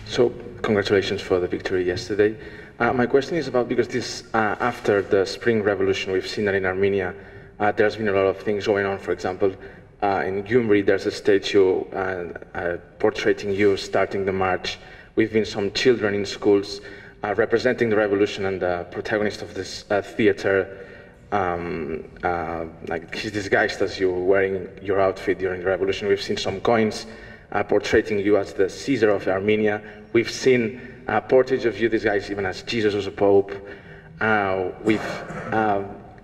So, congratulations for the victory yesterday. My question is about, because this, after the Spring Revolution, we've seen that in Armenia, there's been a lot of things going on. For example, in Gyumri, there's a statue portraying you starting the march. We've been some children in schools representing the revolution, and the protagonist of this theater, like he's disguised as you wearing your outfit during the revolution. We've seen some coins portraying you as the Caesar of Armenia. We've seen portraits of you disguised even as Jesus or a Pope. We've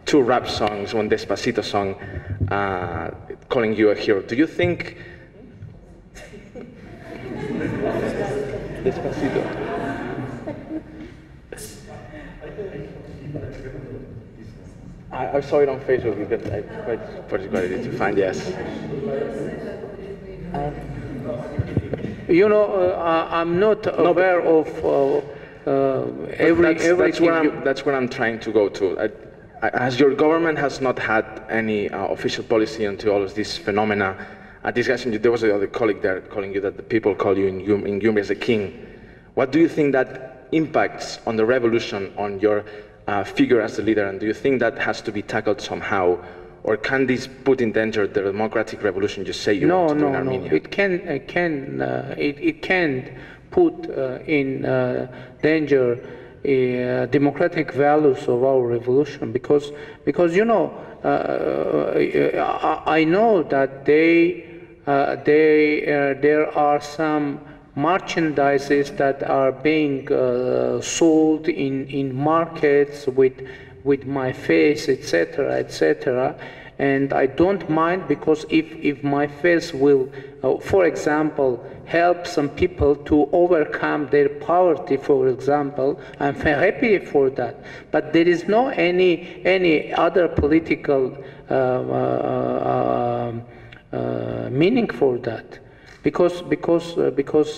two rap songs, one Despacito song, calling you a hero. Do you think Despacito? I saw it on Facebook because I quite particularly to find, yes. You know, I'm not aware of everything. That's where I'm trying to go to. As your government has not had any official policy into all of these phenomena, discussing, there was another colleague there calling you that the people call you in Gyumri as a king. What do you think that impacts on the revolution, on your figure as the leader, and do you think that has to be tackled somehow, or can this put in danger the democratic revolution you say you want to do in Armenia? No. It can't put in danger democratic values of our revolution, because you know, I know that there are some merchandises that are being sold in markets with my face, etc., etc., and I don't mind, because if my face will, for example, help some people to overcome their poverty, for example, I'm happy for that. But there is no any other political meaning for that. Because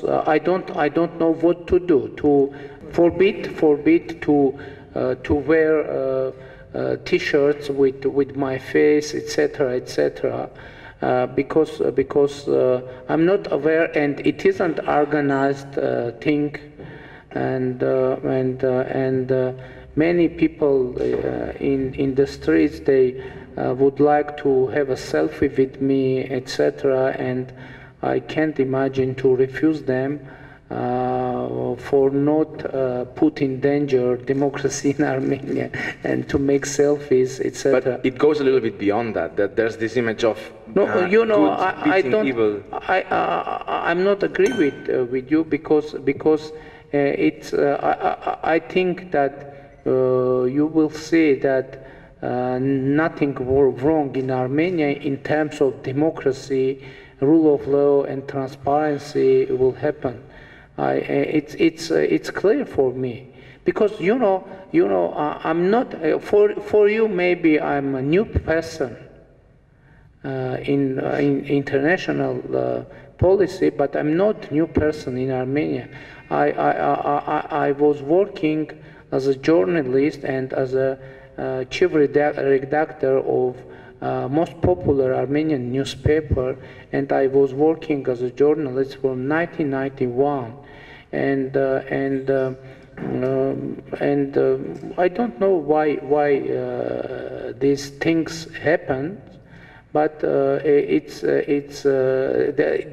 I don't know what to do, to forbid to wear T-shirts with my face, etc., etc. Because I'm not aware, and it isn't organized thing, and many people in the streets, they would like to have a selfie with me, etc., and I can't imagine to refuse them for not put in danger democracy in Armenia and to make selfies, etc. But it goes a little bit beyond that. That there's this image of you know, I don't. Evil. I'm not agree with you, because it's. I think that you will see that nothing wrong in Armenia in terms of democracy, rule of law, and transparency will happen. It's clear for me, because you know I'm not for you. Maybe I'm a new person in international policy, but I'm not new person in Armenia. I was working as a journalist and as a chief redactor of most popular Armenian newspaper, and I was working as a journalist from 1991, and I don't know why these things happen, but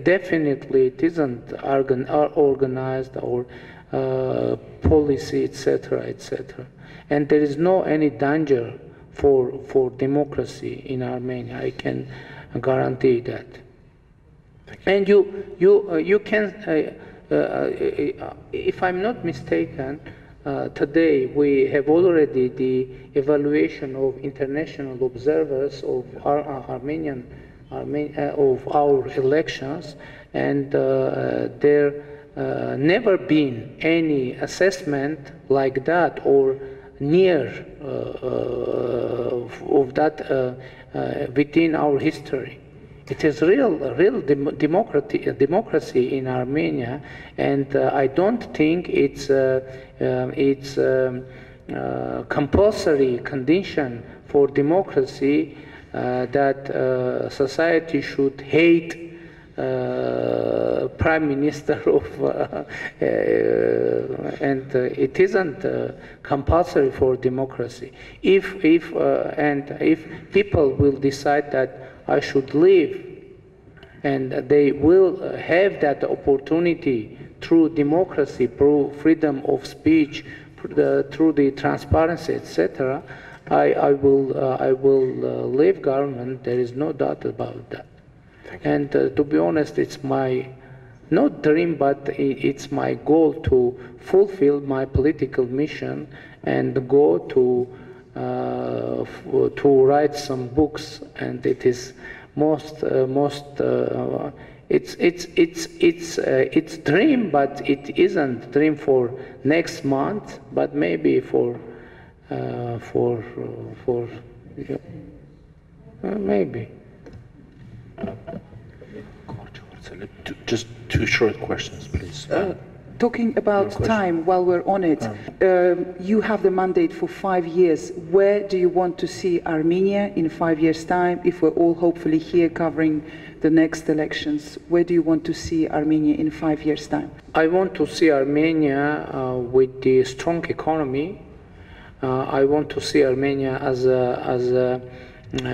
definitely it isn't organized or policy, etc., etc., and there is no any danger for democracy in Armenia. I can guarantee that. And you can, if I'm not mistaken, today we have already the evaluation of international observers of of our elections, and there never been any assessment like that or near of that within our history. It is real democracy in Armenia, and I don't think it's compulsory condition for democracy that society should hate prime minister of, and it isn't compulsory for democracy. If people will decide that I should leave, and they will have that opportunity through democracy, through freedom of speech, through the transparency, etc., I will leave government. There is no doubt about that. And to be honest, it's my not dream, but it's my goal to fulfill my political mission and go to write some books. And it is it's dream, but it isn't dream for next month, but maybe for maybe. Just two short questions, please. Talking about time, while we're on it, you have the mandate for 5 years. Where do you want to see Armenia in 5 years' time, if we're all hopefully here covering the next elections? Where do you want to see Armenia in 5 years' time? I want to see Armenia with the strong economy. I want to see Armenia as a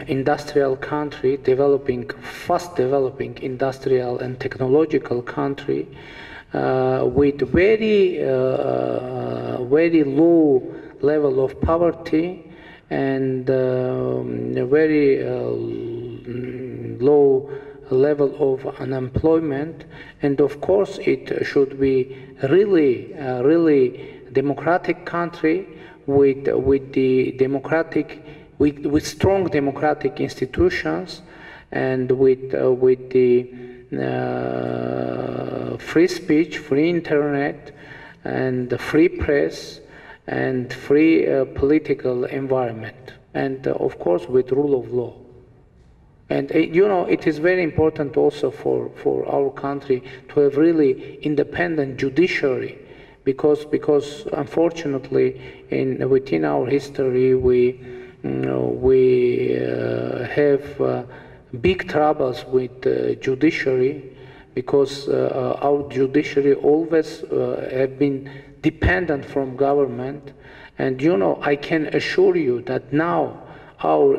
industrial country, fast developing industrial and technological country, with very low level of poverty and very low level of unemployment, and of course it should be really democratic country with strong democratic institutions and with the free speech, free internet, and the free press, and free political environment, and of course with rule of law. And it is very important also for our country to have really independent judiciary, because unfortunately within our history we have big troubles with judiciary, because our judiciary always have been dependent from government. And I can assure you that now our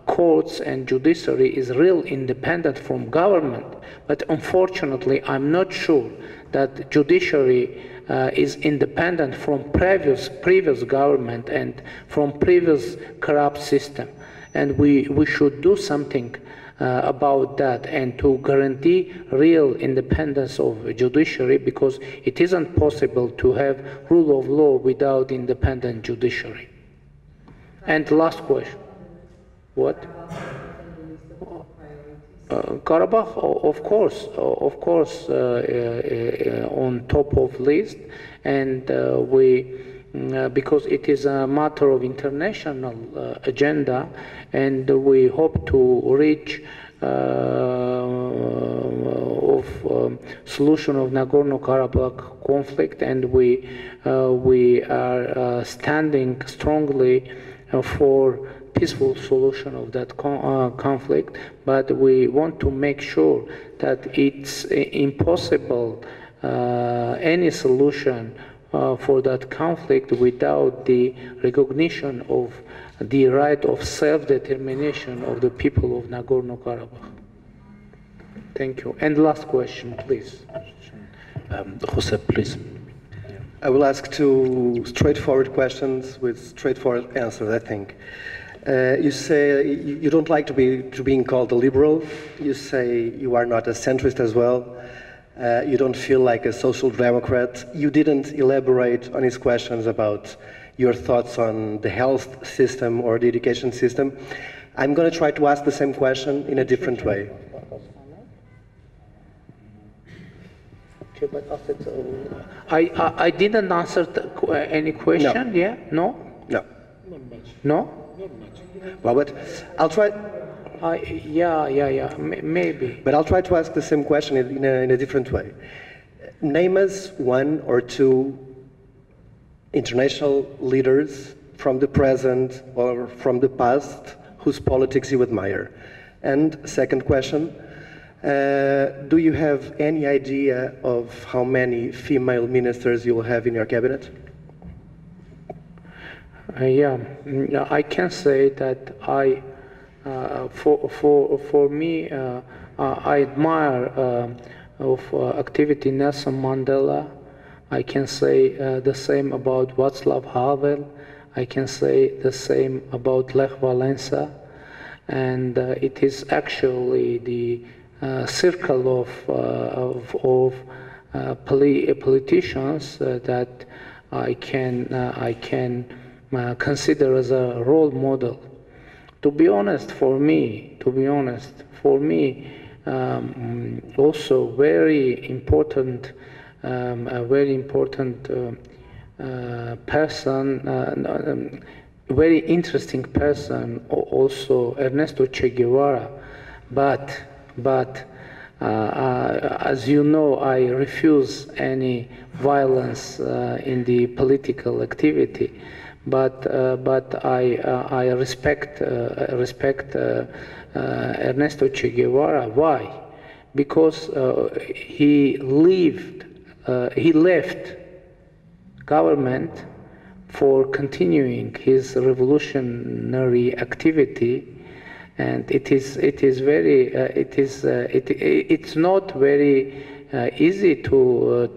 courts and judiciary is real independent from government. But unfortunately, I'm not sure that judiciary is independent from previous government and from previous corrupt system. And we should do something about that, and to guarantee real independence of judiciary, because it isn't possible to have rule of law without independent judiciary. And last question. What? Karabakh, of course, on top of list, and because it is a matter of international agenda, and we hope to reach solution of Nagorno-Karabakh conflict, and we are standing strongly for peaceful solution of that conflict, but we want to make sure that it's impossible any solution for that conflict without the recognition of the right of self-determination of the people of Nagorno-Karabakh. Thank you. And last question, please. Jose, please. I will ask two straightforward questions with straightforward answers, I think. You say you don't like to being called a liberal. You say you are not a centrist as well. You don't feel like a social democrat. You didn't elaborate on his questions about your thoughts on the health system or the education system. I'm going to try to ask the same question in a different way. I didn't answer any question. No. Yeah? No? No. No? Well, but I'll try. Maybe. But I'll try to ask the same question in a different way. Name us one or two international leaders from the present or from the past whose politics you admire. And second question, Do you have any idea of how many female ministers you will have in your cabinet? Yeah, I can say that for me, I admire of activity Nelson Mandela. I can say the same about Václav Havel. I can say the same about Lech Walesa. And it is actually the circle of politicians that I can consider as a role model. To be honest, for me, also very important, a very important person, very interesting person, also Ernesto Che Guevara. But as you know, I refuse any violence in the political activity. But I respect Ernesto Che Guevara. Why? Because he left government for continuing his revolutionary activity, and it's not very easy to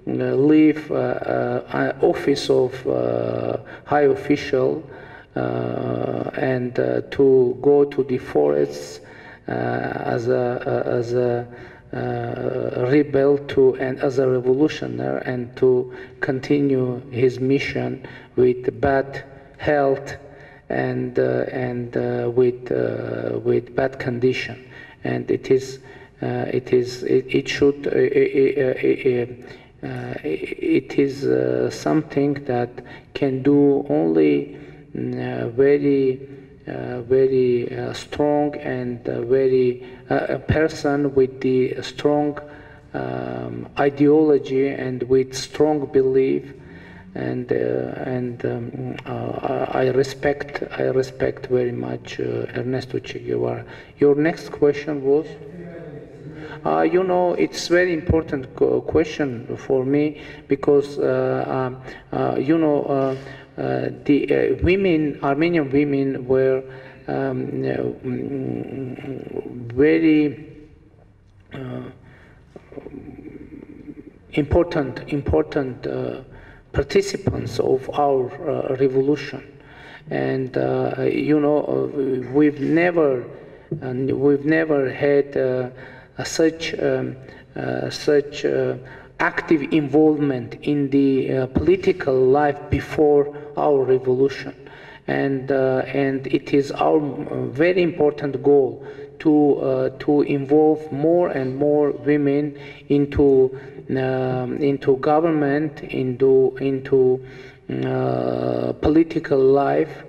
leave an office of high official and to go to the forests as a rebel and as a revolutionary, and to continue his mission with bad health and with bad condition. And it is something that can do only very strong and a person with the strong ideology and with strong belief, and I respect very much Ernesto Che Guevara. Your next question was? You know, it's very important question for me, because you know, the women, Armenian women, were very important participants of our revolution, and you know, we've never had such active involvement in the political life before our revolution, and it is our very important goal to involve more and more women into government, into political life,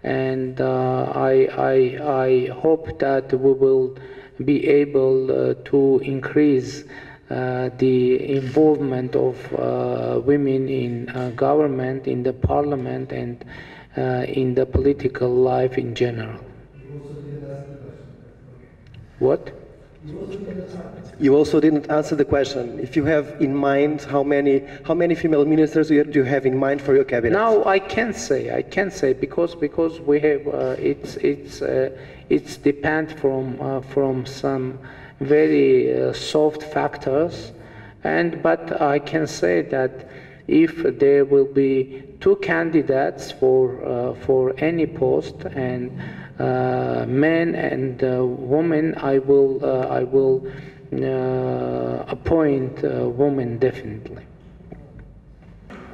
and I hope that we will be able to increase the involvement of women in government, in the parliament, and in the political life in general. What? You also didn't answer the question. If you have in mind how many female ministers do you have in mind for your cabinet? Now I can't say because we have it's depend from some very soft factors, but I can say that if there will be two candidates for any post, and men and women, I will appoint women definitely.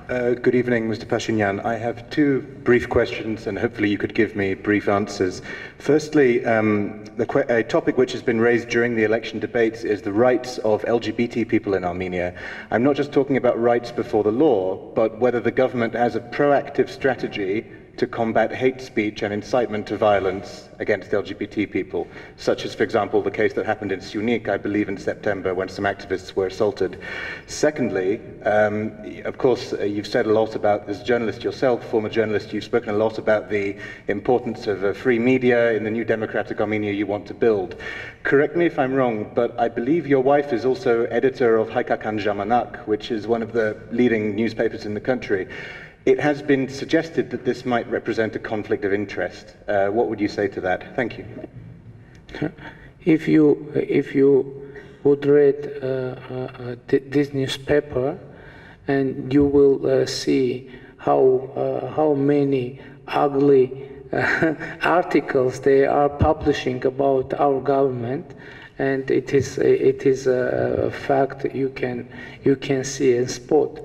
Good evening, Mr. Phashignan. I have two brief questions, and hopefully you could give me brief answers. Firstly, a topic which has been raised during the election debates is the rights of LGBT people in Armenia. I'm not just talking about rights before the law, but whether the government has a proactive strategy to combat hate speech and incitement to violence against LGBT people, such as, for example, the case that happened in Syunik, I believe in September, when some activists were assaulted. Secondly, of course, you've said a lot about, as a journalist yourself, former journalist, you've spoken a lot about the importance of free media in the new democratic Armenia you want to build. Correct me if I'm wrong, but I believe your wife is also editor of Հայկական Ժամանակ, which is one of the leading newspapers in the country. It has been suggested that this might represent a conflict of interest. What would you say to that? Thank you. If you would read this newspaper, and you will see how many ugly articles they are publishing about our government, and it is a fact you can see and spot.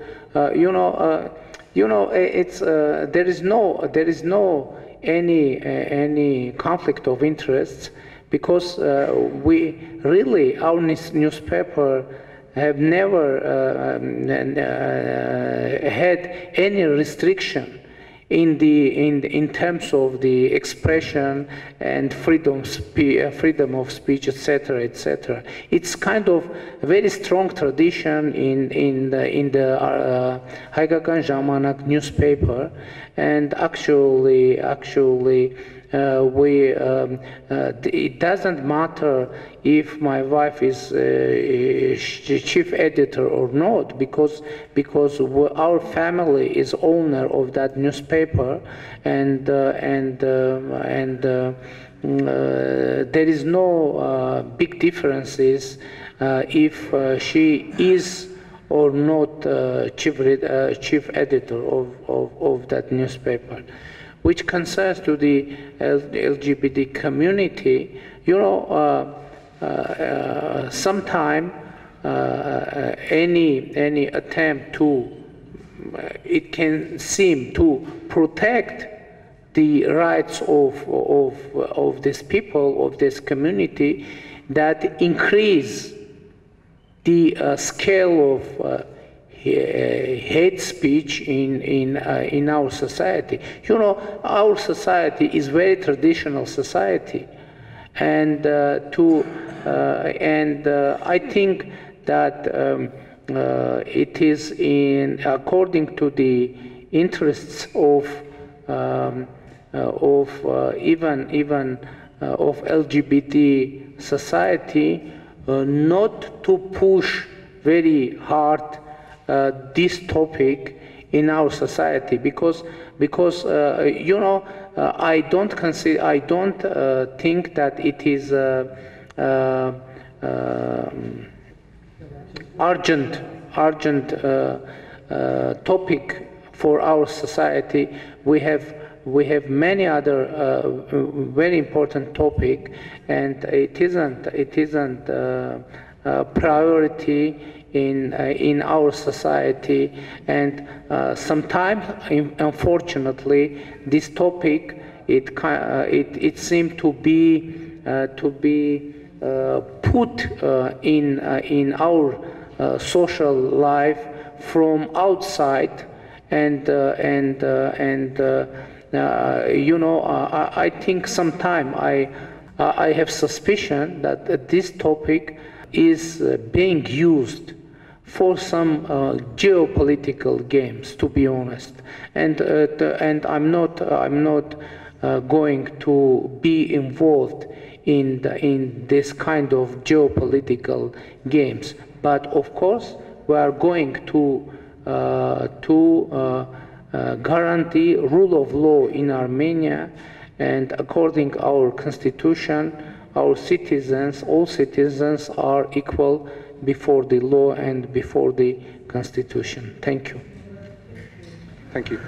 It's there is no any conflict of interests, because we really, our newspaper have never had any restriction in terms of the expression and freedom of speech, etc., etc. It's kind of a very strong tradition in the Հայկական Ժամանակ newspaper, and actually it doesn't matter if my wife is chief editor or not, because our family is owner of that newspaper, and there is no big differences if she is or not chief editor of that newspaper. Which concerns to the LGBT community, sometime any attempt to, it can seem to protect the rights of these people, of this community, that increase the scale of hate speech in our society. Our society is very traditional society, and I think that it is according to the interests of even of LGBT society not to push very hard this topic in our society, because I don't think that it is urgent topic for our society. We have many other very important topic, and it isn't priority in our society, and sometimes, unfortunately, this topic it seems to be put in our social life from outside, and I think sometimes I have suspicion that this topic is being used for some geopolitical games, to be honest, and I'm not going to be involved in this kind of geopolitical games. But of course, we are going to guarantee rule of law in Armenia, and according to our constitution, our citizens, all citizens are equal before the law and before the constitution. Thank you. Thank you.